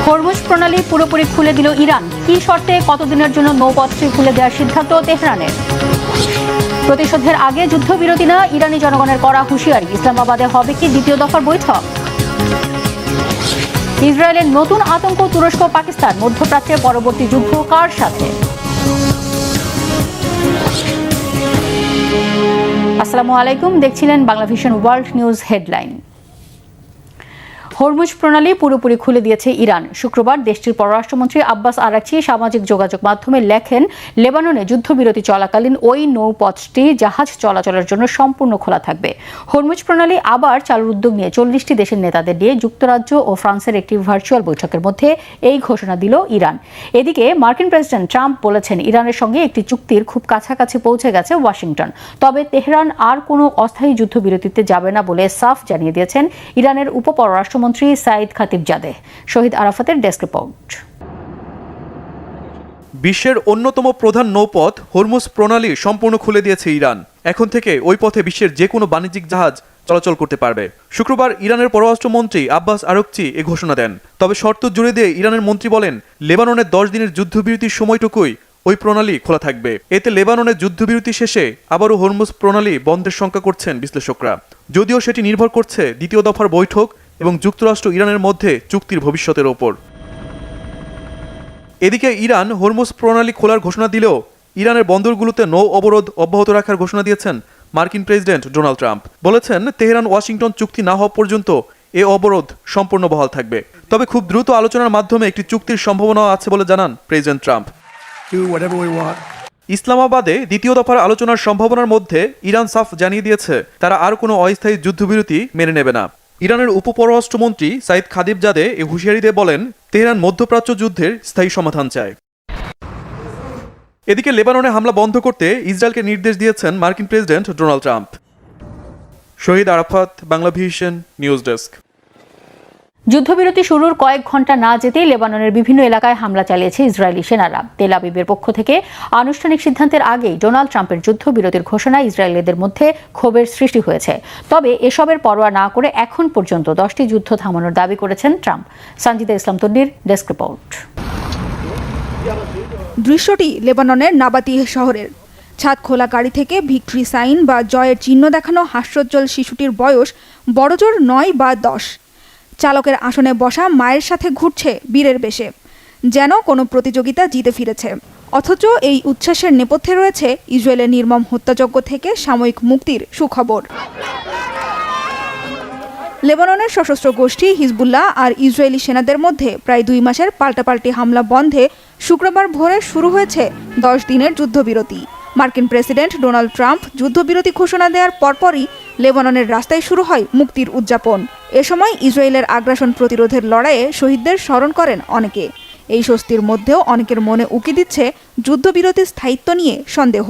Hormuz প্রণালী পুরোপুরি খুলে দিল ইরান। কি শর্তে কতদিনের জন্য নৌপথটি খুলে দেওয়ার সিদ্ধান্ত তেহরানের? প্রতিশোধের আগে যুদ্ধবিরতি না, ইরানি জনগণের কড়া হুঁশিয়ারি। ইসলামাবাদে হবে কি দ্বিতীয় দফার বৈঠক? ইসরায়েলের নতুন আতঙ্ক তুরস্ক পাকিস্তান, মধ্যপ্রাচ্যের পরবর্তী যুদ্ধ কার সাথে? আসসালামু আলাইকুম, দেখছিলেন Bangla vision world news headline. Hormuz প্রণালী পুরোপুরি খুলে দিয়েছে ইরান। শুক্রবার দেশটির পররাষ্ট্রমন্ত্রী আব্বাস আরাকচি সামাজিক যোগাযোগ মাধ্যমে লেখেন, লেবাননে যুদ্ধবিরতি চলাকালীন ওই নৌপথটি জাহাজ চলাচলের জন্য সম্পূর্ণ খোলা থাকবে। হরমুজ প্রণালী আবার চালুর উদ্যোগ নিয়ে 40টি দেশের নেতাদের নিয়ে যুক্তরাজ্য ও ফ্রান্সের একটি ভার্চুয়াল বৈঠকের মধ্যে এই ঘোষণা দিল ইরান। এদিকে মার্কিন প্রেসিডেন্ট ট্রাম্প বলেছেন, ইরানের সঙ্গে একটি চুক্তির খুব কাছাকাছি পৌঁছে গেছে ওয়াশিংটন। তবে তেহরান আর কোনো অস্থায়ী যুদ্ধবিরতিতে যাবে না বলে সাফ জানিয়ে দিয়েছেন ইরানের উপপররাষ্ট্রমন্ত্রী সাইদ খাতিবজাদেহ। শহীদ আরাফাতের ডেস্ক রিপোর্ট। বিশ্বের অন্যতম প্রধান নৌপথ হরমুজ প্রণালী সম্পূর্ণ খুলে দিয়েছে ইরান। এখন থেকে ওই পথে বিশ্বের যে কোনো বাণিজ্যিক জাহাজ চলাচল করতে পারবে। শুক্রবার ইরানের পররাষ্ট্রমন্ত্রী আব্বাস আরাকচি এ ঘোষণা দেন। তবে শর্ত জুড়ে দিয়ে ইরানের মন্ত্রী বলেন, লেবাননের 10 দিনের যুদ্ধবিরতির সময়টুকুই ওই প্রণালী খোলা থাকবে। এতে লেবাননের যুদ্ধবিরতি শেষে আবারও হরমুজ প্রণালী বন্ধের শঙ্কা করছেন বিশ্লেষকরা, যদিও সেটি নির্ভর করছে দ্বিতীয় দফার বৈঠক এবং যুক্তরাষ্ট্র ইরানের মধ্যে চুক্তির ভবিষ্যতের ওপর। এদিকে ইরান হরমুজ প্রণালী খোলার ঘোষণা দিলেও ইরানের বন্দরগুলোতে নৌ অবরোধ অব্যাহত রাখার ঘোষণা দিয়েছেন মার্কিন প্রেসিডেন্ট ডোনাল্ড ট্রাম্প। বলেছেন, তেহরান ওয়াশিংটন চুক্তি না হওয়া পর্যন্ত এ অবরোধ সম্পূর্ণ বহাল থাকবে। তবে খুব দ্রুত আলোচনার মাধ্যমে একটি চুক্তির সম্ভাবনা আছে বলে জানান প্রেসিডেন্ট ট্রাম্প। ইসলামাবাদে দ্বিতীয় দফার আলোচনার সম্ভাবনার মধ্যে ইরান সাফ জানিয়ে দিয়েছে, তারা আর কোনো অস্থায়ী যুদ্ধবিরতি মেনে নেবে না। ইরানের উপপররাষ্ট্রমন্ত্রী সাইদ খাতিবজাদেহ এ হুঁশিয়ারি দিয়ে বলেন, তেহরান মধ্যপ্রাচ্য যুদ্ধের স্থায়ী সমাধান চায়। এদিকে লেবাননে হামলা বন্ধ করতে ইসরায়েলকে নির্দেশ দিয়েছেন মার্কিন president Donald Trump. Shahid Arafat, Bangla vision news desk. যুদ্ধবিরতি শুরুর কয়েক ঘন্টা না যেতেই লেবাননের বিভিন্ন এলাকায় হামলা চালিয়েছে ইসরায়েলি সেনারা। তেল আবিবের পক্ষ থেকে আনুষ্ঠানিক সিদ্ধান্তের আগেই ডোনাল্ড ট্রাম্পের যুদ্ধবিরতির ঘোষণায় ইসরায়েলিদের মধ্যে ক্ষোভের সৃষ্টি হয়েছে। তবে এসবের পরোয়া না করে এখন পর্যন্ত 10টি যুদ্ধ থামানোর দাবি করেছেন ট্রাম্প। সঞ্জিদা ইসলাম তন্নির, ডেস্ক রিপোর্ট। দৃশ্যটি লেবাননের নাবাতিহ শহরের। ছাদ খোলা গাড়ি থেকে ভিক্টরি সাইন বা জয়ের চিহ্ন দেখানো হাস্যোজ্জ্বল শিশুটির বয়স বড়জোর 9 বা 10। চালকের আসনে বসা মায়ের সাথে ঘুরছে বীরের বেশে, যেন কোনো প্রতিযোগিতা জিতে ফিরেছে। অথচ এই উচ্ছ্বাসের নেপথ্যে রয়েছে ইসরায়েলের নির্মম হত্যাযজ্ঞ থেকে সাময়িক মুক্তির সুখবর। লেবাননের সশস্ত্র গোষ্ঠী হিজবুল্লাহ আর ইসরায়েলি সেনাদের মধ্যে প্রায় 2 মাসের পাল্টাপাল্টি হামলা বন্ধে শুক্রবার ভোরে শুরু হয়েছে 10 দিনের যুদ্ধবিরতি। মার্কিন প্রেসিডেন্ট ডোনাল্ড ট্রাম্প যুদ্ধবিরতি ঘোষণা দেওয়ার পরপরই লেবাননের রাস্তায় শুরু হয় মুক্তির উদযাপন। এ সময় ইসরায়েলের আগ্রাসন প্রতিরোধের লড়াইয়ে শহীদদের স্মরণ করেন অনেকে। এই স্বস্তির মধ্যেও অনেকের মনে উকি দিচ্ছে যুদ্ধবিরতির স্থায়িত্ব নিয়ে সন্দেহ।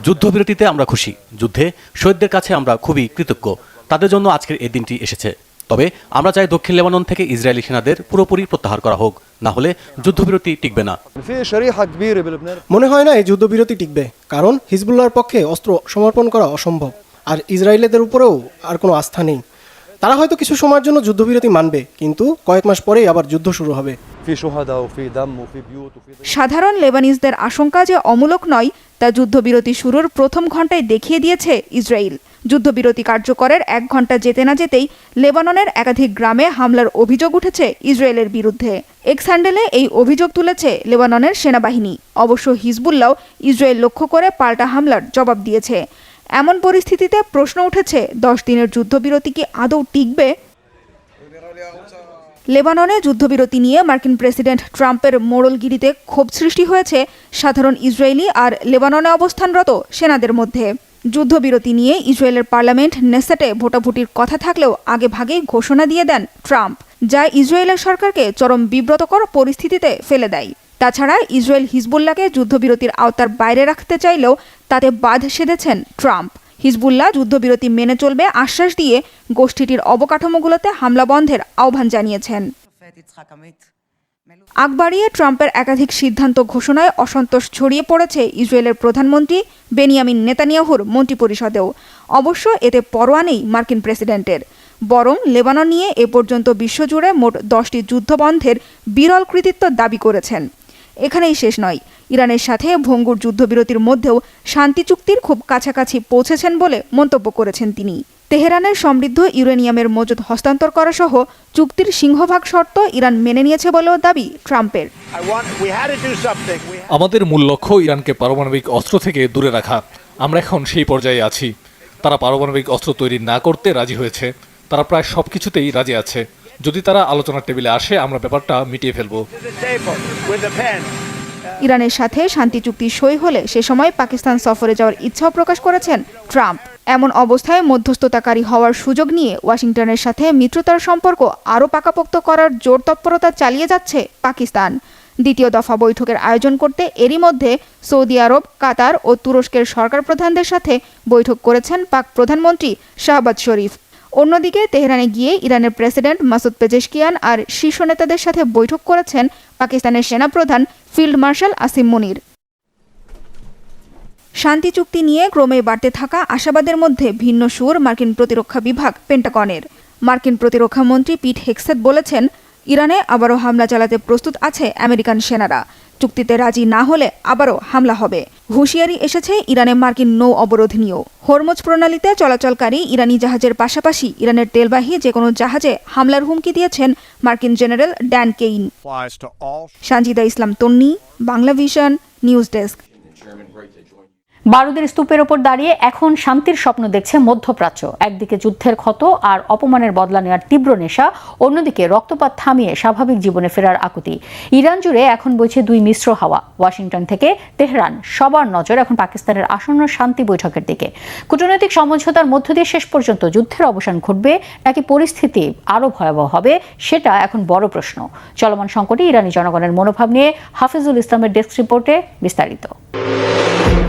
যুদ্ধবিরতিতে আমরা খুশি, যুদ্ধে শহীদদের কাছে আমরা খুবই কৃতজ্ঞ। তাদের জন্য আজকের এই দিনটি এসেছে। তবে আমরা চাই দক্ষিণ লেবানন থেকে ইসরায়েলি সেনাদের পুরোপুরি প্রত্যাহার করা হোক, না হলে যুদ্ধবিরতি টিকবে না। মনে হয় না এই যুদ্ধবিরতি টিকবে, কারণ হিজবুল্লাহর পক্ষে অস্ত্র সমর্পণ করা অসম্ভব, আর ইসরায়েলিদের উপরেও আর কোনো আস্থা নেই। তারা হয়তো কিছু সময়ের জন্য যুদ্ধবিরতি মানবে, কিন্তু কয়েক মাস পরেই আবার যুদ্ধ শুরু হবে। সাধারণ লেবানিজদের আশঙ্কা যে অমূলক নয়, তা যুদ্ধবিরতি শুরুর প্রথম ঘন্টায় দেখিয়ে দিয়েছে ইসরায়েল। যুদ্ধবিরতি কার্যকরের 1 ঘন্টা যেতে না যেতেই লেবাননের একাধিক গ্রামে হামলার অভিযোগ উঠেছে ইসরায়েলের বিরুদ্ধে। এক্স হ্যান্ডেলে এই অভিযোগ তুলেছে লেবাননের সেনাবাহিনী। অবশ্য হিজবুল্লাহ ইসরায়েল লক্ষ্য করে পাল্টা হামলার জবাব দিয়েছে। এমন পরিস্থিতিতে প্রশ্ন উঠেছে, 10 দিনের যুদ্ধবিরতি কি আদৌ টিকবে? লেবাননে যুদ্ধবিরতি নিয়ে মার্কিন প্রেসিডেন্ট ট্রাম্পের মোড়লগিরিতে ক্ষোভ সৃষ্টি হয়েছে সাধারণ ইসরায়েলি আর লেবাননে অবস্থানরত সেনাদের মধ্যে। যুদ্ধবিরতি নিয়ে ইসরায়েলের পার্লামেন্ট নেসেটে ভোটাভুটির কথা থাকলেও আগেভাগেই ঘোষণা দিয়ে দেন ট্রাম্প, যা ইসরায়েলের সরকারকে চরম বিব্রতকর পরিস্থিতিতে ফেলে দেয়। তাছাড়া ইসরায়েল হিজবুল্লাহকে যুদ্ধবিরতির আওতার বাইরে রাখতে চাইলেও তাতে বাধ সেধেছেন ট্রাম্প। হিজবুল্লাহ যুদ্ধবিরতি মেনে চলবে আশ্বাস দিয়ে গোষ্ঠীটির অবকাঠামোগুলোতে হামলা বন্ধের আহ্বান জানিয়েছেন। আগ বাড়িয়ে ট্রাম্পের একাধিক সিদ্ধান্ত ঘোষণায় অসন্তোষ ছড়িয়ে পড়েছে ইসরায়েলের প্রধানমন্ত্রী বেনিয়ামিন নেতানিয়াহুর মন্ত্রিপরিষদেও। অবশ্য এতে পরোয়া নেই মার্কিন প্রেসিডেন্টের। বরং লেবানন নিয়ে এ পর্যন্ত বিশ্বজুড়ে মোট 10টি যুদ্ধবন্ধের বিরল কৃতিত্ব দাবি করেছেন। এখানেই শেষ নয়, ইরানের সাথে ভঙ্গুর যুদ্ধবিরতির মধ্যেও শান্তি চুক্তির খুব কাছাকাছি পৌঁছেছেন বলে মন্তব্য করেছেন তিনি। তেহরানের সমৃদ্ধ ইউরেনিয়ামের মজুদ হস্তান্তর করা সহ চুক্তির সিংহভাগ শর্ত ইরান মেনে নিয়েছে বলেও দাবি ট্রাম্পের। আমাদের মূল লক্ষ্য ইরানকে পারমাণবিক অস্ত্র থেকে দূরে রাখা। আমরা এখন সেই পর্যায়ে আছি। তারা পারমাণবিক অস্ত্র তৈরি না করতে রাজি হয়েছে। তারা প্রায় সবকিছুতেই রাজি আছে। যদি তারা আলোচনার টেবিলে আসে, আমরা ব্যাপারটা মিটিয়ে ফেলব। ইরানের সাথে শান্তি চুক্তি সই হলে সে সময় পাকিস্তান সফরে যাওয়ার ইচ্ছাও প্রকাশ করেছেন ট্রাম্প। এমন অবস্থায় মধ্যস্থতাকারী হওয়ার সুযোগ নিয়ে ওয়াশিংটনের সাথে মিত্রতার সম্পর্ক আরও পাকাপোক্ত করার জোর তৎপরতা চালিয়ে যাচ্ছে পাকিস্তান। দ্বিতীয় দফা বৈঠকের আয়োজন করতে এরই মধ্যে সৌদি আরব, কাতার ও তুরস্কের সরকার প্রধানদের সাথে বৈঠক করেছেন পাক প্রধানমন্ত্রী শাহবাজ শরীফ। অন্যদিকে তেহরানে গিয়ে ইরানের প্রেসিডেন্ট মাসুদ পেজেশকিয়ান আর শীর্ষ নেতাদের সাথে বৈঠক করেছেন পাকিস্তানের সেনাপ্রধান ফিল্ড মার্শাল আসিম মুনির। শান্তি চুক্তি নিয়ে ক্রমে বাড়তে থাকা আশাবাদের মধ্যে ভিন্ন সুর মার্কিন প্রতিরক্ষা বিভাগ পেন্টাগনের। মার্কিন প্রতিরক্ষা মন্ত্রী পিট হেগসেথ বলেছেন, ইরানে আবারও হামলা চালাতে প্রস্তুত আছে আমেরিকান সেনারা। চুক্তিতে রাজি না হলে আবারও হামলা হবে। হুঁশিয়ারি এসেছে ইরানে মার্কিন নৌ অবরোধ নিয়েও। হরমুজ প্রণালীতে চলাচলকারী ইরানি জাহাজের পাশাপাশি ইরানের তেলবাহী যে কোনো জাহাজে হামলার হুমকি দিয়েছেন মার্কিন জেনারেল ড্যান কেইন। সানজিদা ইসলাম তন্নি, বাংলা ভিশন, নিউজ ডেস্ক। বারুদের স্তূপের ওপর দাঁড়িয়ে এখন শান্তির স্বপ্ন দেখছে মধ্যপ্রাচ্য। একদিকে যুদ্ধের ক্ষত আর অপমানের বদলা নেওয়ার তীব্র নেশা, অন্যদিকে রক্তপাত থামিয়ে স্বাভাবিক জীবনে ফেরার আকুতি। ইরান জুড়ে এখন বইছে দুই মিশ্র হাওয়া। ওয়াশিংটন থেকে তেহরান, সবার নজর এখন পাকিস্তানের আসন্ন শান্তি বৈঠকের দিকে। কূটনৈতিক সমঝোতার মধ্য দিয়ে শেষ পর্যন্ত যুদ্ধের অবসান ঘটবে নাকি পরিস্থিতি আরও ভয়াবহ হবে, সেটা এখন বড় প্রশ্ন। চলমান সংকটে ইরানি জনগণের মনোভাব নিয়ে হাফিজুল ইসলামের ডেস্ক রিপোর্টে বিস্তারিত।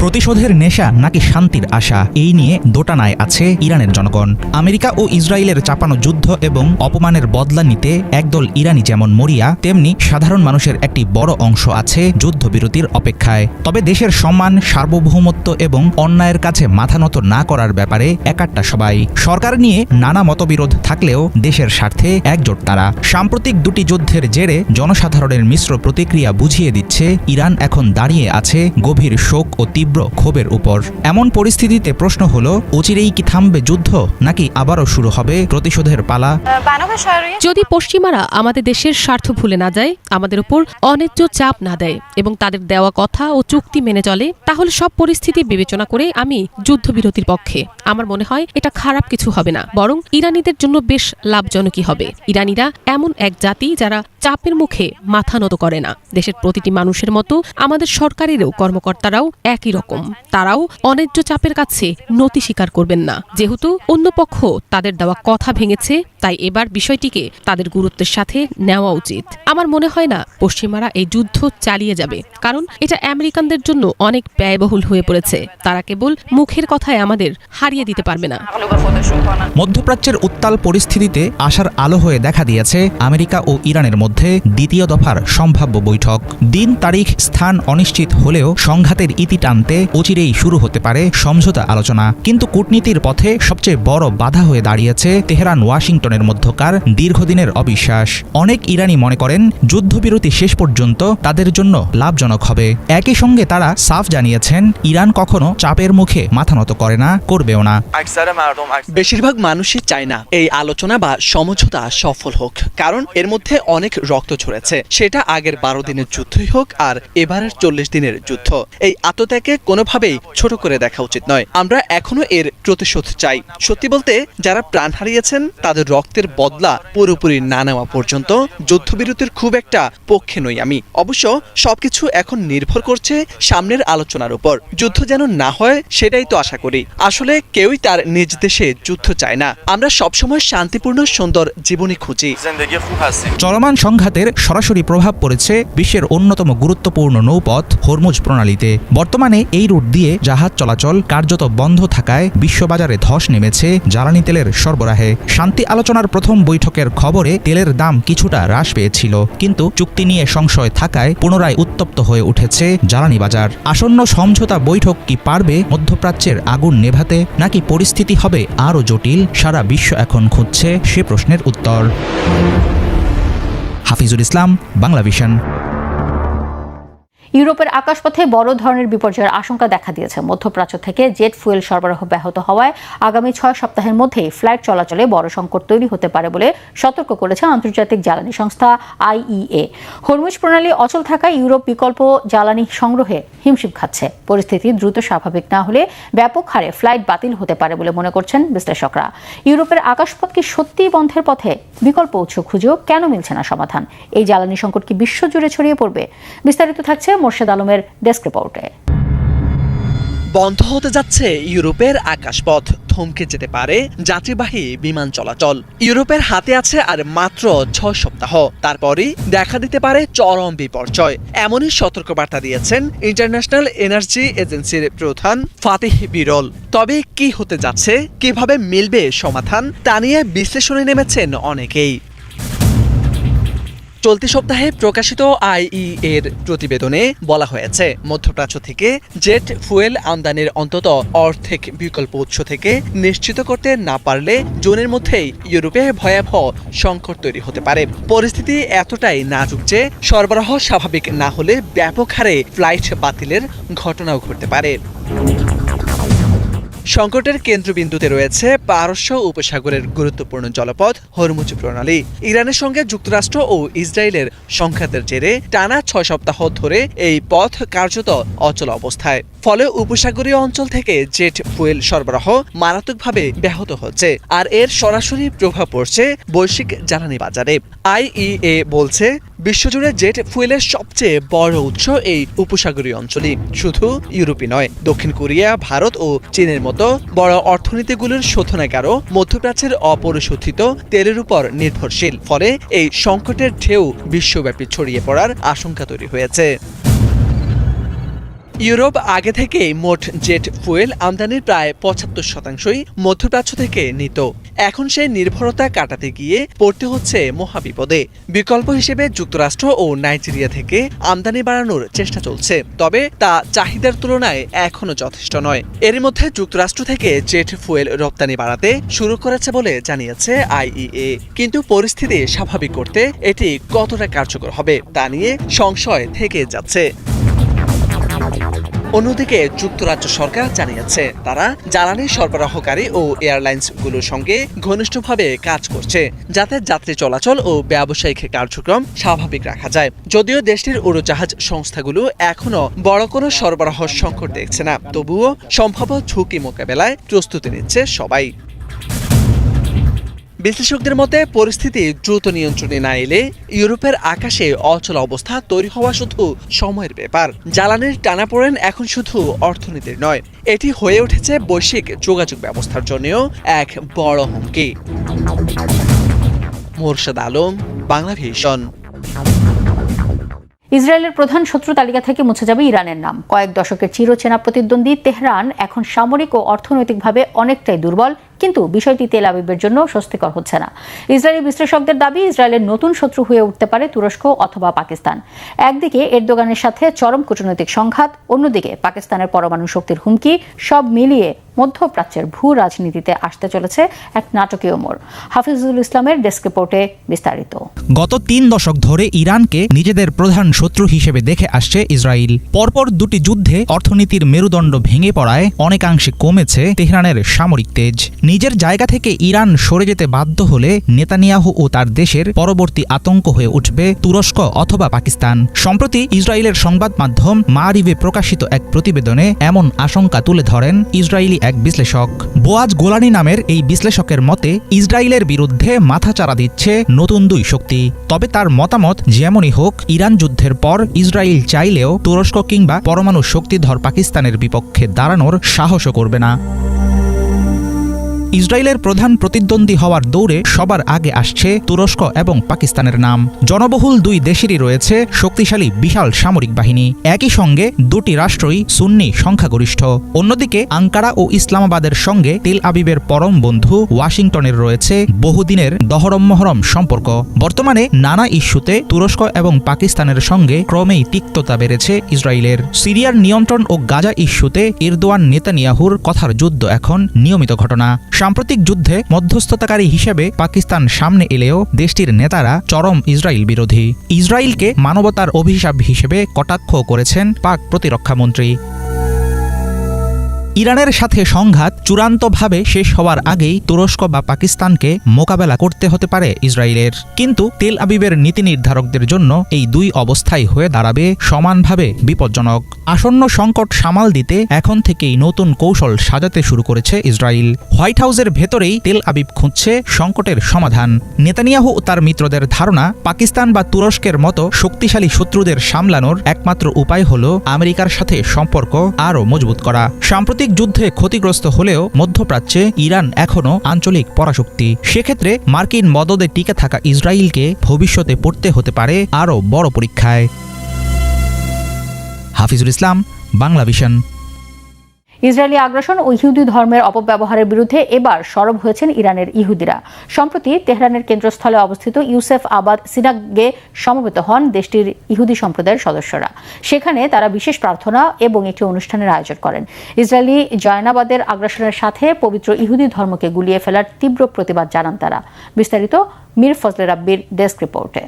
প্রতিশোধের নেশা নাকি শান্তির আশা, এই নিয়ে দোটানায় আছে ইরানের জনগণ। আমেরিকা ও ইসরায়েলের চাপানো যুদ্ধ এবং অপমানের বদলা নিতে একদল ইরানি যেমন মরিয়া, তেমনি সাধারণ মানুষের একটি বড় অংশ আছে যুদ্ধবিরতির অপেক্ষায়। তবে দেশের সম্মান, সার্বভৌমত্ব এবং অন্যায়ের কাছে মাথা নত না করার ব্যাপারে একাট্টা সবাই। সরকার নিয়ে নানা মতবিরোধ থাকলেও দেশের স্বার্থে একজোট তারা। সাম্প্রতিক দুটি যুদ্ধের জেরে জনসাধারণের মিশ্র প্রতিক্রিয়া বুঝিয়ে দিচ্ছে ইরান এখন দাঁড়িয়ে আছে গভীর শোক ও তীব্র ক্ষোভের উপর। এমন পরিস্থিতিতে প্রশ্ন হলো, অচিরেই কি থামবে যুদ্ধ নাকি আবারও শুরু হবে প্রতিশোধের পালা? যদি পশ্চিমারা আমাদের দেশের স্বার্থ ভুলে না যায়, আমাদের উপর অন্যায্য চাপ না দেয় এবং তাদের দেওয়া কথা ও চুক্তি মেনে চলে, তাহলে সব পরিস্থিতি বিবেচনা করে আমি যুদ্ধবিরতির পক্ষে। আমার মনে হয় এটা খারাপ কিছু হবে না, বরং ইরানিদের জন্য বেশ লাভজনকই হবে। ইরানিরা এমন এক জাতি যারা চাপের মুখে মাথা নত করে না। দেশের প্রতিটি মানুষের মতো আমাদের সরকারেরও কর্মকর্তারাও একই রকম। তারাও অন্যায্য চাপের কাছে নতি স্বীকার করবেন না। যেহেতু অন্য পক্ষ তাদের দেওয়া কথা ভেঙেছে, তাই এবার বিষয়টিকে তাদের গুরুত্বের সাথে নেওয়া উচিত। আমার মনে হয় না পশ্চিমারা এই যুদ্ধ চালিয়ে যাবে, কারণ এটা আমেরিকানদের জন্য অনেক ব্যয়বহুল হয়ে পড়েছে। তারা কেবল মুখের কথায় আমাদের হারিয়ে দিতে পারবে না। মধ্যপ্রাচ্যের উত্তাল পরিস্থিতিতে আশার আলো হয়ে দেখা দিয়েছে আমেরিকা ও ইরানের মধ্যে দ্বিতীয় দফার সম্ভাব্য বৈঠক। দিন, তারিখ, স্থান অনিশ্চিত হলেও সংঘাতের ইতি টানতে অচিরেই শুরু হতে পারে সমঝোতা আলোচনা। কিন্তু কূটনীতির পথে সবচেয়ে বড় বাধা হয়ে দাঁড়িয়েছে তেহরান ওয়াশিংটনের মধ্যকার দীর্ঘদিনের অবিশ্বাস। অনেক ইরানি মনে করেন যুদ্ধবিরতি শেষ পর্যন্ত তাদের জন্য লাভজনক হবে। একই সঙ্গে তারা সাফ জানিয়েছেন ইরান কখনো চাপের মুখে মাথা নত করে না, করবেও না। বেশিরভাগ মানুষই চায় না এই আলোচনা বা সমঝোতা সফল হোক, কারণ এর মধ্যে অনেক রক্ত ঝরেছে। সেটা আগের 12 দিনের যুদ্ধই হোক আর এবারের 40 দিনের যুদ্ধ। এই আত্মত্যাগকে কোনোভাবেই ছোট করে দেখা উচিত নয়। আমরা এখনো এর প্রতিশোধ চাই। সত্যি বলতে, যারা প্রাণ হারিয়েছেন তাদের রক্তের বদলা পুরোপুরি না নেওয়া পর্যন্ত যুদ্ধবিরতির খুব একটা পক্ষে নই আমি। অবশ্য সবকিছু এখন নির্ভর করছে সামনের আলোচনার উপর। যুদ্ধ যেন না হয় সেটাই তো আশা করি। আসলে কেউই তার নিজ দেশে যুদ্ধ চায় না। আমরা সবসময় শান্তিপূর্ণ সুন্দর জীবনী খুঁজি। চলমান সংঘাতের সরাসরি প্রভাব পড়েছে বিশ্বের অন্যতম গুরুত্বপূর্ণ নৌপথ হরমুজ প্রণালীতে। বর্তমানে এই রুট দিয়ে জাহাজ চলাচল কার্যত বন্ধ থাকায় বিশ্ববাজারে ধস নেমেছে জ্বালানি তেলের সরবরাহে। শান্তি আলোচনার প্রথম বৈঠকের খবরে তেলের দাম কিছুটা হ্রাস পেয়েছিল, কিন্তু চুক্তি নিয়ে সংশয় থাকায় পুনরায় উত্তপ্ত হয়ে উঠেছে জ্বালানি বাজার। আসন্ন সমঝোতা বৈঠক কি পারবে মধ্যপ্রাচ্যের আগুন নেভাতে, নাকি পরিস্থিতি হবে আরও জটিল? সারা বিশ্ব এখন খুঁজছে সে প্রশ্নের উত্তর। হাফিজুল ইসলাম, বাংলাভিশন। ইউরোপের আকাশপথে বড় ধরনের বিপর্যয়ের আশঙ্কা দেখা দিয়েছে। মধ্যপ্রাচ্য থেকে জেট ফুয়েল সরবরাহ ব্যাহত হওয়ায় আগামী 6 সপ্তাহের মধ্যেই ফ্লাইট চলাচলে বড় সংকট তৈরি হতে পারে বলে সতর্ক করেছে আন্তর্জাতিক জ্বালানি সংস্থা IEA। হরমুজ প্রণালী অচল থাকায় ইউরোপ বিকল্প জ্বালানি সংগ্রহে হিমশিম খাচ্ছে। পরিস্থিতি দ্রুত স্বাভাবিক না হলে ব্যাপক হারে ফ্লাইট বাতিল হতে পারে বলে মনে করছেন বিশ্লেষকরা। ইউরোপের আকাশপথ কি সত্যিই বন্ধের পথে? বিকল্প উৎস খুঁজেও কেন মিলছে না সমাধান? এই জ্বালানি সংকট কি বিশ্বজুড়ে ছড়িয়ে পড়বে? বিস্তারিত থাকছে মোর্শেদ আলমের ডেস্ক রিপোর্টে। বন্ধ হতে যাচ্ছে ইউরোপের আকাশপথ, থমকে যেতে পারে যাত্রীবাহী বিমান চলাচল। ইউরোপের হাতে আছে আর মাত্র 6 সপ্তাহ, তারপরই দেখা দিতে পারে চরম বিপর্যয়। এমনই সতর্কবার্তা দিয়েছেন ইন্টারন্যাশনাল এনার্জি এজেন্সির প্রধান ফাতিহ বিরল। তবে কি হতে যাচ্ছে, কিভাবে মিলবে সমাধান, তা নিয়ে বিশ্লেষণে নেমেছেন অনেকেই। চলতি সপ্তাহে প্রকাশিত IEA এর প্রতিবেদনে বলা হয়েছে, মধ্যপ্রাচ্য থেকে জেট ফুয়েল আমদানির অন্তত অর্ধেক বিকল্প উৎস থেকে নিশ্চিত করতে না পারলে জুনের মধ্যেই ইউরোপে ভয়াবহ সংকট তৈরি হতে পারে। পরিস্থিতি এতটাই নাজুক যে সরবরাহ স্বাভাবিক না হলে ব্যাপক হারে ফ্লাইট বাতিলের ঘটনাও ঘটতে পারে। সংকটের কেন্দ্রবিন্দুতে রয়েছে পারস্য উপসাগরের গুরুত্বপূর্ণ জলপথ হরমুজ প্রণালী। ইরানের সঙ্গে যুক্তরাষ্ট্র ও ইসরায়েলের সংঘাতের জেরে টানা 6 সপ্তাহ ধরে এই পথ কার্যত অচল অবস্থায়। ফলে উপসাগরীয় অঞ্চল থেকে জেট ফুয়েল সরবরাহ মারাত্মকভাবে ব্যাহত হচ্ছে, আর এর সরাসরি প্রভাব পড়ছে বৈশ্বিক জ্বালানি বাজারে। IEA বলছে, বিশ্বজুড়ে জেট ফুয়েলের সবচেয়ে বড় উৎস এই উপসাগরীয় অঞ্চলই। শুধু ইউরোপই নয়, দক্ষিণ কোরিয়া, ভারত ও চীনের মতো বড় অর্থনীতিগুলোর শোধনাগারও মধ্যপ্রাচ্যের অপরিশোধিত তেলের উপর নির্ভরশীল। ফলে এই সংকটের ঢেউ বিশ্বব্যাপী ছড়িয়ে পড়ার আশঙ্কা তৈরি হয়েছে। ইউরোপ আগে থেকেই মোট জেট ফুয়েল আমদানির প্রায় 75%ই মধ্যপ্রাচ্য থেকে নিত। এখন সেই নির্ভরতা কাটাতে গিয়ে পড়তে হচ্ছে মহাবিপদে। বিকল্প হিসেবে যুক্তরাষ্ট্র ও নাইজেরিয়া থেকে আমদানি বাড়ানোর চেষ্টা চলছে, তবে তা চাহিদার তুলনায় এখনো যথেষ্ট নয়। এর মধ্যে যুক্তরাষ্ট্র থেকে জেট ফুয়েল রপ্তানি বাড়াতে শুরু করেছে বলে জানিয়েছে IEA। কিন্তু পরিস্থিতি স্বাভাবিক করতে এটি কতটা কার্যকর হবে তা নিয়ে সংশয় থেকে যাচ্ছে। অন্যদিকে যুক্তরাজ্য সরকার জানিয়েছে, তারা জ্বালানি সরবরাহকারী ও এয়ারলাইন্সগুলোর সঙ্গে ঘনিষ্ঠভাবে কাজ করছে, যাতে যাত্রী চলাচল ও ব্যবসায়িক কার্যক্রম স্বাভাবিক রাখা যায়। যদিও দেশটির উড়োজাহাজ সংস্থাগুলো এখনো বড় কোনো সরবরাহ সংকট দেখছে না, তবুও সম্ভাব্য ঝুঁকি মোকাবেলায় প্রস্তুতি নিচ্ছে সবাই। বিশ্লেষকদের মতে, পরিস্থিতি দ্রুত নিয়ন্ত্রণে না এলে ইউরোপের আকাশে অচল অবস্থা তৈরি হওয়া শুধু সময়ের ব্যাপার। জ্বালানির টানাপোড়েন এখন শুধু অর্থনীতির নয়, এটি হয়ে উঠেছে বৈশ্বিক যোগাযোগ ব্যবস্থার জন্যও এক বড় হুমকি। মোর্শেদ আলম, বাংলাভিশন। ইসরায়েলের প্রধান শত্রু তালিকা থেকে মুছে যাবে ইরানের নাম। কয়েক দশকের চিরচেনা প্রতিদ্বন্দ্বী তেহরান এখন সামরিক ও অর্থনৈতিকভাবে অনেকটাই দুর্বল, কিন্তু বিষয়টি তেল আবিবের জন্য স্বস্তিকর হচ্ছে না। ইসরায়েলি বিশ্লেষকদের দাবি, ইসরায়েলের নতুন শত্রু হয়ে উঠতে পারে তুরস্ক অথবা পাকিস্তান। একদিকে এরদোগানের সাথে চরম কূটনৈতিক সংঘাত, অন্যদিকে পাকিস্তানের পরমাণু শক্তির হুমকি, সব মিলিয়ে মধ্যপ্রাচ্যের ভূ রাজনীতিতে আসতে চলেছে এক নাটকীয় মোড়। হাফিজুল ইসলামের ডেস্ক রিপোর্টে বিস্তারিত। গত 3 দশক ধরে ইরানকে নিজেদের প্রধান শত্রু হিসেবে দেখে আসছে ইসরায়েল। পরপর দুটি যুদ্ধে অর্থনীতির মেরুদণ্ড ভেঙে পড়ায় অনেকাংশে কমেছে তেহরানের সামরিক তেজ। নিজের জায়গা থেকে ইরান সরে যেতে বাধ্য হলে নেতানিয়াহু ও তার দেশের পরবর্তী আতঙ্ক হয়ে উঠবে তুরস্ক অথবা পাকিস্তান। সম্প্রতি ইসরায়েলের সংবাদ মাধ্যম মারিভে প্রকাশিত এক প্রতিবেদনে এমন আশঙ্কা তুলে ধরেন ইসরায়েলি এক বিশ্লেষক। বোয়াজ গোলানি নামের এই বিশ্লেষকের মতে, ইসরায়েলের বিরুদ্ধে মাথাচাড়া দিচ্ছে নতুন দুই শক্তি। তবে তার মতামত যেমনই হোক, ইরান যুদ্ধের পর ইসরায়েল চাইলেও তুরস্ক কিংবা পরমাণু শক্তিধর পাকিস্তানের বিপক্ষে দাঁড়ানোর সাহসও করবে না। ইসরায়েলের প্রধান প্রতিদ্বন্দ্বী হওয়ার দৌড়ে সবার আগে আসছে তুরস্ক এবং পাকিস্তানের নাম। জনবহুল দুই দেশেরই রয়েছে শক্তিশালী বিশাল সামরিক বাহিনী। একই সঙ্গে দুটি রাষ্ট্রই সুন্নি সংখ্যাগরিষ্ঠ। অন্যদিকে আঙ্কারা ও ইসলামাবাদের সঙ্গে তেল আবিবের পরম বন্ধু ওয়াশিংটনের রয়েছে বহুদিনের দহরম-মহরম সম্পর্ক। বর্তমানে নানা ইস্যুতে তুরস্ক এবং পাকিস্তানের সঙ্গে ক্রমেই তিক্ততা বেড়েছে ইসরায়েলের। সিরিয়ার নিয়ন্ত্রণ ও গাজা ইস্যুতে এরদোয়ান নেতানিয়াহুর কথার যুদ্ধ এখন নিয়মিত ঘটনা। সাম্প্রতিক যুদ্ধে মধ্যস্থতাকারী হিসেবে পাকিস্তান সামনে এলেও দেশটির নেতারা চরম ইসরায়েল বিরোধী। ইসরায়েলকে মানবতার অভিশাপ হিসেবে কটাক্ষ করেছেন পাক প্রতিরক্ষামন্ত্রী। ইরানের সাথে সংঘাত চূড়ান্তভাবে শেষ হওয়ার আগেই তুরস্ক বা পাকিস্তানকে মোকাবেলা করতে হতে পারে ইসরায়েলের। কিন্তু তেল আবিবের নীতি নির্ধারকদের জন্য এই দুই অবস্থাই হয়ে দাঁড়াবে সমানভাবে বিপজ্জনক। আসন্ন সংকট সামাল দিতে এখন থেকেই নতুন কৌশল সাজাতে শুরু করেছে ইসরায়েল। হোয়াইট হাউসের ভেতরেই তেল আবিব খুঁজছে সংকটের সমাধান। নেতানিয়াহু ও তার মিত্রদের ধারণা, পাকিস্তান বা তুরস্কের মতো শক্তিশালী শত্রুদের সামলানোর একমাত্র উপায় হল আমেরিকার সাথে সম্পর্ক আরও মজবুত করা। সাম্প্রতিক যুদ্ধে ক্ষতিগ্রস্ত হলেও মধ্যপ্রাচ্যে ইরান এখনও আঞ্চলিক পরাশক্তি। সেক্ষেত্রে মার্কিন মদদে টিকে থাকা ইসরায়েলকে ভবিষ্যতে পড়তে হতে পারে আরও বড় পরীক্ষায়। হাফিজুল ইসলাম, বাংলা ভিশন। ইসরায়েলি আগ্রাসন ও ইহুদি ধর্মের অপব্যবহারের বিরুদ্ধে এবার সরব হয়েছেন ইরানের ইহুদিরা। সম্প্রতি তেহরানের কেন্দ্রস্থলে অবস্থিত ইউসেফ আবাদ সিনাগে সমবেত হন দেশটির ইহুদি সম্প্রদায়ের সদস্যরা। সেখানে তারা বিশেষ প্রার্থনা এবং একটি অনুষ্ঠানের আয়োজন করেন। ইসরায়েলি জয়নাবাদের আগ্রাসনের সাথে পবিত্র ইহুদি ধর্মকে গুলিয়ে ফেলার তীব্র প্রতিবাদ জানান তারা। বিস্তারিত মীর ফজলে রাব্বির ডেস্ক রিপোর্টে।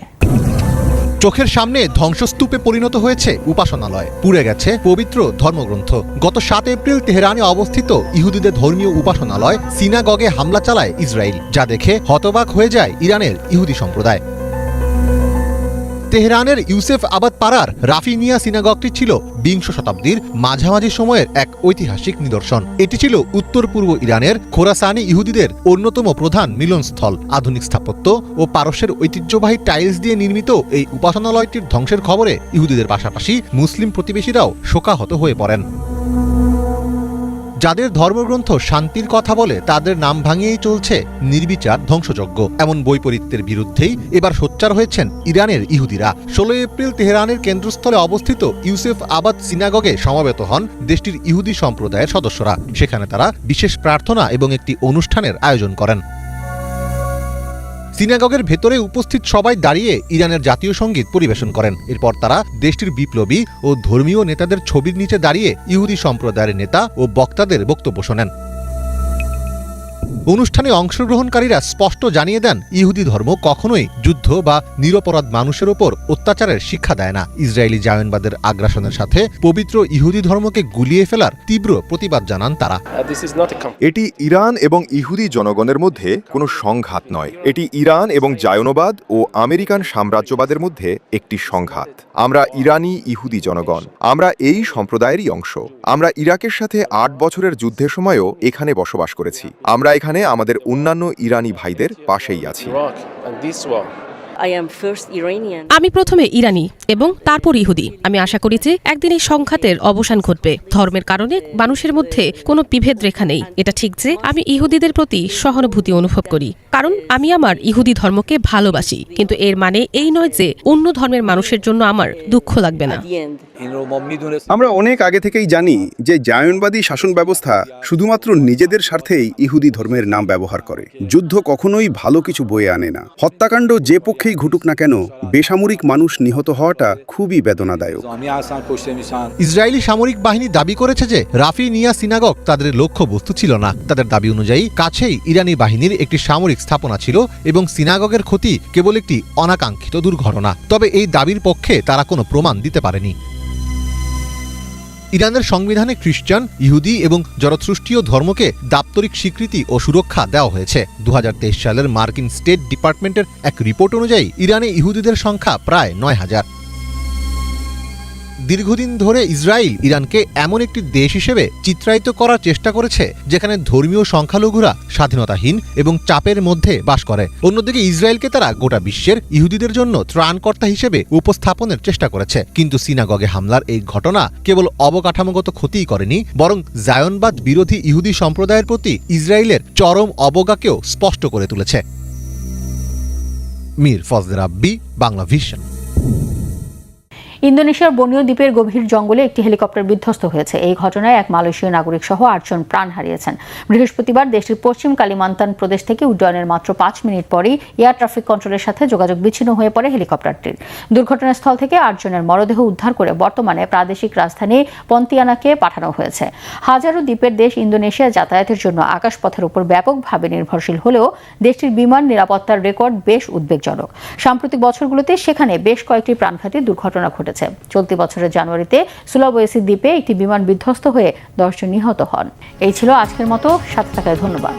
চোখের সামনে ধ্বংসস্তূপে পরিণত হয়েছে উপাসনালয়, পুড়ে গেছে পবিত্র ধর্মগ্রন্থ। গত 7 এপ্রিল তেহরানে অবস্থিত ইহুদিদের ধর্মীয় উপাসনালয় সিনাগগে হামলা চালায় ইসরায়েল, যা দেখে হতবাক হয়ে যায় ইরানের ইহুদি সম্প্রদায়। তেহরানের ইউসেফ আবাদ পাড়ার রাফিনিয়া সিনাগগটি ছিল 20 শতাব্দীর মাঝামাঝি সময়ের এক ঐতিহাসিক নিদর্শন। এটি ছিল উত্তর পূর্ব ইরানের খোরাসানি ইহুদিদের অন্যতম প্রধান মিলনস্থল। আধুনিক স্থাপত্য ও পারস্যের ঐতিহ্যবাহী টাইলস দিয়ে নির্মিত এই উপাসনালয়টির ধ্বংসের খবরে ইহুদিদের পাশাপাশি মুসলিম প্রতিবেশীরাও শোকাহত হয়ে পড়েন। যাদের ধর্মগ্রন্থ শান্তির কথা বলে তাদের নাম ভাঙিয়েই চলছে নির্বিচার ধ্বংসযজ্ঞ। এমন বৈপরীত্যের বিরুদ্ধেই এবার সোচ্চার হয়েছেন ইরানের ইহুদিরা। 16 এপ্রিল তেহরানের কেন্দ্রস্থলে অবস্থিত ইউসেফ আবাদ সিনাগগে সমবেত হন দেশটির ইহুদি সম্প্রদায়ের সদস্যরা। সেখানে তারা বিশেষ প্রার্থনা এবং একটি অনুষ্ঠানের আয়োজন করেন। সিনাগগের ভেতরে উপস্থিত সবাই দাঁড়িয়ে ইরানের জাতীয় সঙ্গীত পরিবেশন করেন। এরপর তারা দেশটির বিপ্লবী ও ধর্মীয় নেতাদের ছবির নিচে দাঁড়িয়ে ইহুদি সম্প্রদায়ের নেতা ও বক্তাদের বক্তব্য শোনেন। অনুষ্ঠানে অংশগ্রহণকারীরা স্পষ্ট জানিয়ে দেন, ইহুদি ধর্ম কখনোই যুদ্ধ বা নিরপরাধ মানুষের ওপর অত্যাচারের শিক্ষা দেয় না। ইসরায়েলি জায়নবাদের আগ্রাসনের সাথে পবিত্র ইহুদি ধর্মকে গুলিয়ে ফেলার তীব্র প্রতিবাদ জানান তারা। এটি ইরান এবং ইহুদি জনগণের মধ্যে কোনো সংঘাত নয়, এটি ইরান এবং জায়নবাদ ও আমেরিকান সাম্রাজ্যবাদের মধ্যে একটি সংঘাত। আমরা ইরানি ইহুদি জনগণ, আমরা এই সম্প্রদায়েরই অংশ। আমরা ইরাকের সাথে 8 বছরের যুদ্ধের সময়ও এখানে বসবাস করেছি। আমরা এখানে আমাদের অন্যান্য ইরানি ভাইদের পাশেই আছি। আমি প্রথমে ইরানি এবং তারপর ইহুদি। আমি আশা করি যে একদিন এই সংঘাতের অবসান ঘটবে। ধর্মের কারণে মানুষের মধ্যে কোনো বিভেদ রেখা নেই। এটা ঠিক যে আমি ইহুদিদের প্রতি সহানুভূতি অনুভব করি, কারণ আমি আমার ইহুদি ধর্মকে ভালোবাসি। কিন্তু এর মানে এই নয় যে অন্য ধর্মের মানুষের জন্য আমার দুঃখ লাগবে না। আমরা অনেক আগে থেকেই জানি যে জায়নবাদী শাসন ব্যবস্থা শুধুমাত্র নিজেদের স্বার্থেই ইহুদি ধর্মের নাম ব্যবহার করে। যুদ্ধ কখনোই ভালো কিছু বয়ে আনে না। হত্যাকাণ্ড যে পক্ষেই ঘটুক না কেন, বেসামরিক মানুষ নিহত হওয়াটা খুবই বেদনাদায়ক। ইসরায়েলি সামরিক বাহিনী দাবি করেছে যে রাফিনিয়া সিনাগগ তাদের লক্ষ্যবস্তু ছিল না। তাদের দাবি অনুযায়ী কাছেই ইরানি বাহিনীর একটি সামরিক স্থাপনা ছিল এবং সিনাগগের ক্ষতি কেবল একটি অনাকাঙ্ক্ষিত দুর্ঘটনা। তবে এই দাবির পক্ষে তারা কোনো প্রমাণ দিতে পারেনি। ইরানের সংবিধানে খ্রিস্টান, ইহুদি এবং জরথ্রুষ্টীয় ধর্মকে দাপ্তরিক স্বীকৃতি ও সুরক্ষা দেওয়া হয়েছে। 2023 সালের মার্কিন স্টেট ডিপার্টমেন্টের এক রিপোর্ট অনুযায়ী ইরানে ইহুদিদের সংখ্যা প্রায় 9,000। দীর্ঘদিন ধরে ইসরায়েল ইরানকে এমন একটি দেশ হিসেবে চিত্রায়িত করার চেষ্টা করেছে যেখানে ধর্মীয় সংখ্যালঘুরা স্বাধীনতাহীন এবং চাপের মধ্যে বাস করে। অন্যদিকে ইসরায়েলকে তারা গোটা বিশ্বের ইহুদিদের জন্য ত্রাণকর্তা হিসেবে উপস্থাপনের চেষ্টা করেছে। কিন্তু সিনাগগে হামলার এই ঘটনা কেবল অবকাঠামোগত ক্ষতিই করেনি, বরং জায়নবাদ বিরোধী ইহুদি সম্প্রদায়ের প্রতি ইসরায়েলের চরম অবজ্ঞাকেও স্পষ্ট করে তুলেছে। মীর ফজলে রাব্বি, বাংলা ভিশন। ইন্দোনেশিয়ার বর্নিও দ্বীপের গভীর জঙ্গলে একটি হেলিকপ্টার বিধ্বস্ত হয়েছে। এই ঘটনায় এক মালয়েশীয় নাগরিক সহ 8 জন প্রাণ হারিয়েছেন। বৃহস্পতিবার দেশটির পশ্চিম কালিমান্তান প্রদেশ থেকে উড্ডয়নের মাত্র 5 মিনিট পরেই এয়ার ট্রাফিক কন্ট্রোলের সাথে যোগাযোগ বিচ্ছিন্ন হয়ে পড়ে হেলিকপ্টারটির। দুর্ঘটনাস্থল থেকে 8 জনের মরদেহ উদ্ধার করে বর্তমানে প্রাদেশিক রাজধানী পন্তিয়ানাকে পাঠানো হয়েছে। হাজারো দ্বীপের দেশ ইন্দোনেশিয়া যাতায়াতের জন্য আকাশপথের উপর ব্যাপকভাবে নির্ভরশীল হলেও দেশটির বিমান নিরাপত্তার রেকর্ড বেশ উদ্বেগজনক। সাম্প্রতিক বছরগুলোতে সেখানে বেশ কয়েকটি প্রাণঘাতী দুর্ঘটনা ঘটেছে। চলতি বছরের জানুয়ারিতে সুলাওয়েসি দ্বীপে একটি বিমান বিধ্বস্ত হয়ে 10 জন নিহত হন। এই ছিল আজকের মতো, সাথে থাকায় ধন্যবাদ।